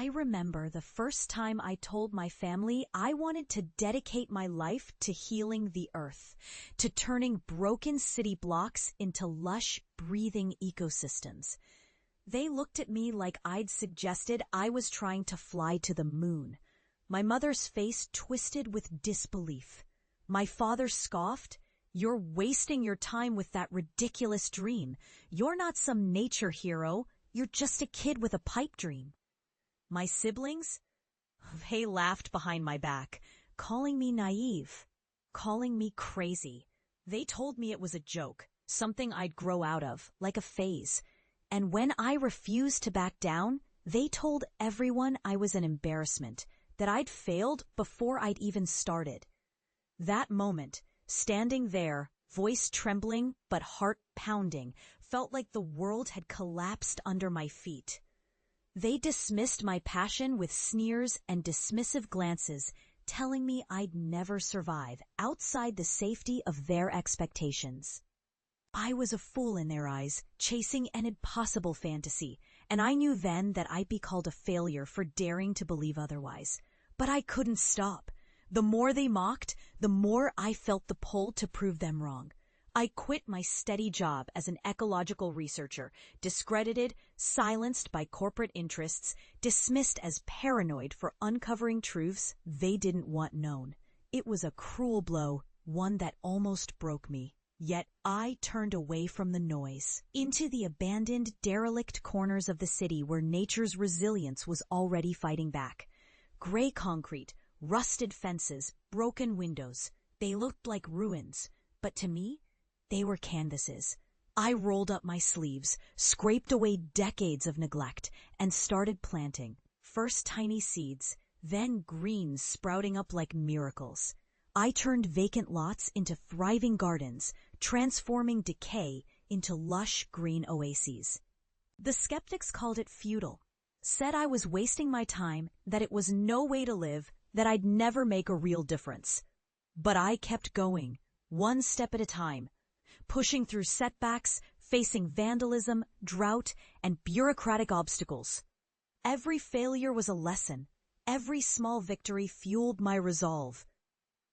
I remember the first time I told my family I wanted to dedicate my life to healing the earth, to turning broken city blocks into lush, breathing ecosystems. They looked at me like I'd suggested I was trying to fly to the moon. My mother's face twisted with disbelief. My father scoffed, "You're wasting your time with that ridiculous dream. You're not some nature hero. You're just a kid with a pipe dream." My siblings? They laughed behind my back, calling me naive, calling me crazy. They told me it was a joke, something I'd grow out of, like a phase. And when I refused to back down, they told everyone I was an embarrassment, that I'd failed before I'd even started. That moment, standing there, voice trembling but heart pounding, felt like the world had collapsed under my feet. They dismissed my passion with sneers and dismissive glances, telling me I'd never survive outside the safety of their expectations. I was a fool in their eyes, chasing an impossible fantasy, and I knew then that I'd be called a failure for daring to believe otherwise. But I couldn't stop. The more they mocked, the more I felt the pull to prove them wrong. I quit my steady job as an ecological researcher, discredited, silenced by corporate interests, dismissed as paranoid for uncovering truths they didn't want known. It was a cruel blow, one that almost broke me. Yet I turned away from the noise, into the abandoned, derelict corners of the city where nature's resilience was already fighting back. Gray concrete, rusted fences, broken windows. They looked like ruins, but to me, they were canvases. I rolled up my sleeves, scraped away decades of neglect, and started planting. First tiny seeds, then greens sprouting up like miracles. I turned vacant lots into thriving gardens, transforming decay into lush green oases. The skeptics called it futile, said I was wasting my time, that it was no way to live, that I'd never make a real difference. But I kept going, one step at a time, pushing through setbacks, facing vandalism, drought, and bureaucratic obstacles. Every failure was a lesson. Every small victory fueled my resolve.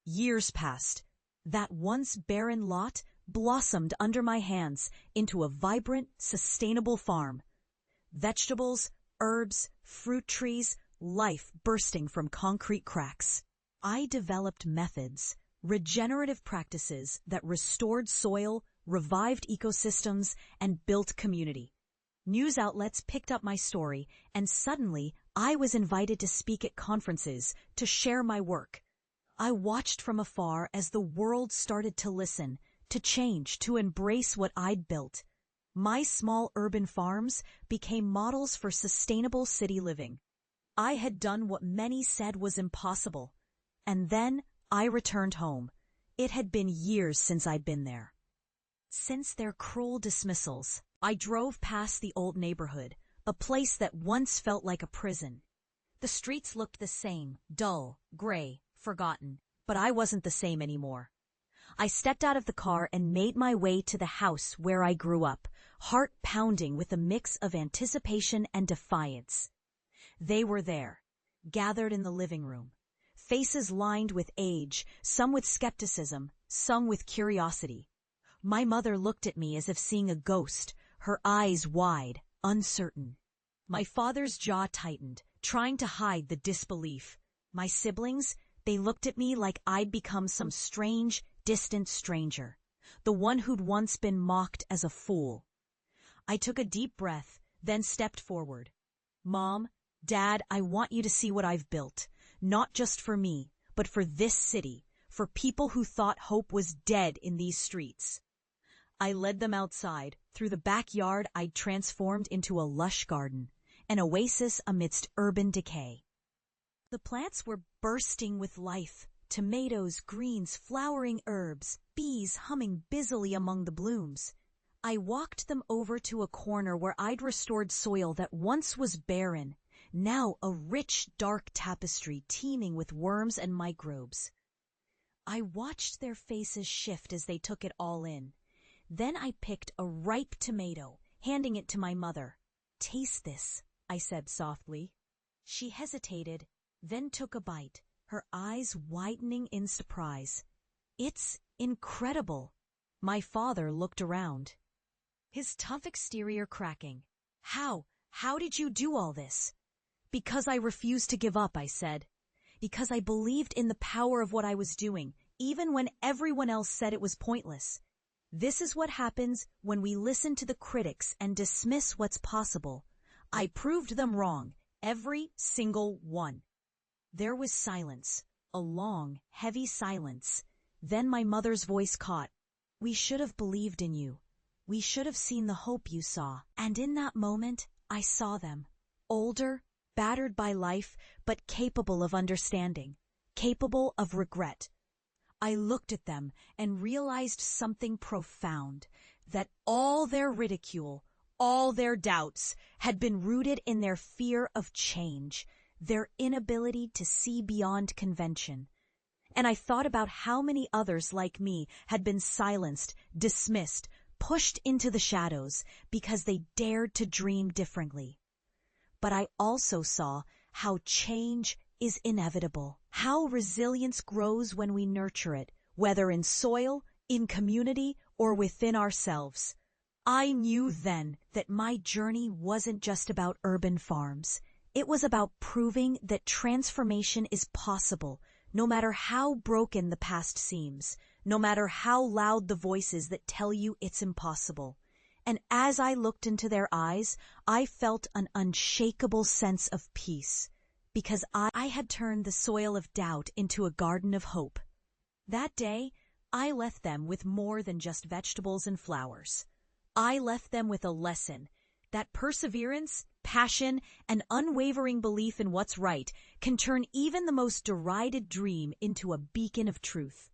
Years passed. That once barren lot blossomed under my hands into a vibrant, sustainable farm. Vegetables, herbs, fruit trees, life bursting from concrete cracks. I developed methods, regenerative practices that restored soil, revived ecosystems, and built community. News outlets picked up my story, and suddenly I was invited to speak at conferences, to share my work. I watched from afar as the world started to listen, to change, to embrace what I'd built. My small urban farms became models for sustainable city living. I had done what many said was impossible. And then I returned home. It had been years since I'd been there. Since their cruel dismissals, I drove past the old neighborhood, a place that once felt like a prison. The streets looked the same, dull, gray, forgotten, but I wasn't the same anymore. I stepped out of the car and made my way to the house where I grew up, heart pounding with a mix of anticipation and defiance. They were there, gathered in the living room, faces lined with age, some with skepticism, some with curiosity. My mother looked at me as if seeing a ghost, her eyes wide, uncertain. My father's jaw tightened, trying to hide the disbelief. My siblings, they looked at me like I'd become some strange, distant stranger, the one who'd once been mocked as a fool. I took a deep breath, then stepped forward. "Mom, Dad, I want you to see what I've built, not just for me, but for this city, for people who thought hope was dead in these streets." I led them outside, through the backyard I'd transformed into a lush garden, an oasis amidst urban decay. The plants were bursting with life, tomatoes, greens, flowering herbs, bees humming busily among the blooms. I walked them over to a corner where I'd restored soil that once was barren, now a rich, dark tapestry teeming with worms and microbes. I watched their faces shift as they took it all in. Then I picked a ripe tomato, handing it to my mother. "Taste this," I said softly. She hesitated, then took a bite, her eyes widening in surprise. It's incredible. My father looked around, his tough exterior cracking. How did you do all this? Because I refused to give up, I said. Because I believed in the power of what I was doing, even when everyone else said it was pointless. This is what happens when we listen to the critics and dismiss what's possible. I proved them wrong, every single one. There was silence, a long, heavy silence. Then my mother's voice caught. We should have believed in you. We should have seen the hope you saw. And in that moment, I saw them. Older, battered by life, but capable of understanding, capable of regret. I looked at them and realized something profound, that all their ridicule, all their doubts, had been rooted in their fear of change, their inability to see beyond convention. And I thought about how many others like me had been silenced, dismissed, pushed into the shadows because they dared to dream differently. But I also saw how change is inevitable, how resilience grows when we nurture it, whether in soil, in community, or within ourselves. I knew then that my journey wasn't just about urban farms. It was about proving that transformation is possible, no matter how broken the past seems, no matter how loud the voices that tell you it's impossible. And as I looked into their eyes, I felt an unshakable sense of peace, because I had turned the soil of doubt into a garden of hope. That day, I left them with more than just vegetables and flowers. I left them with a lesson that perseverance, passion, and unwavering belief in what's right can turn even the most derided dream into a beacon of truth.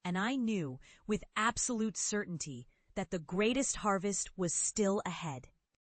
And I knew with absolute certainty that the greatest harvest was still ahead.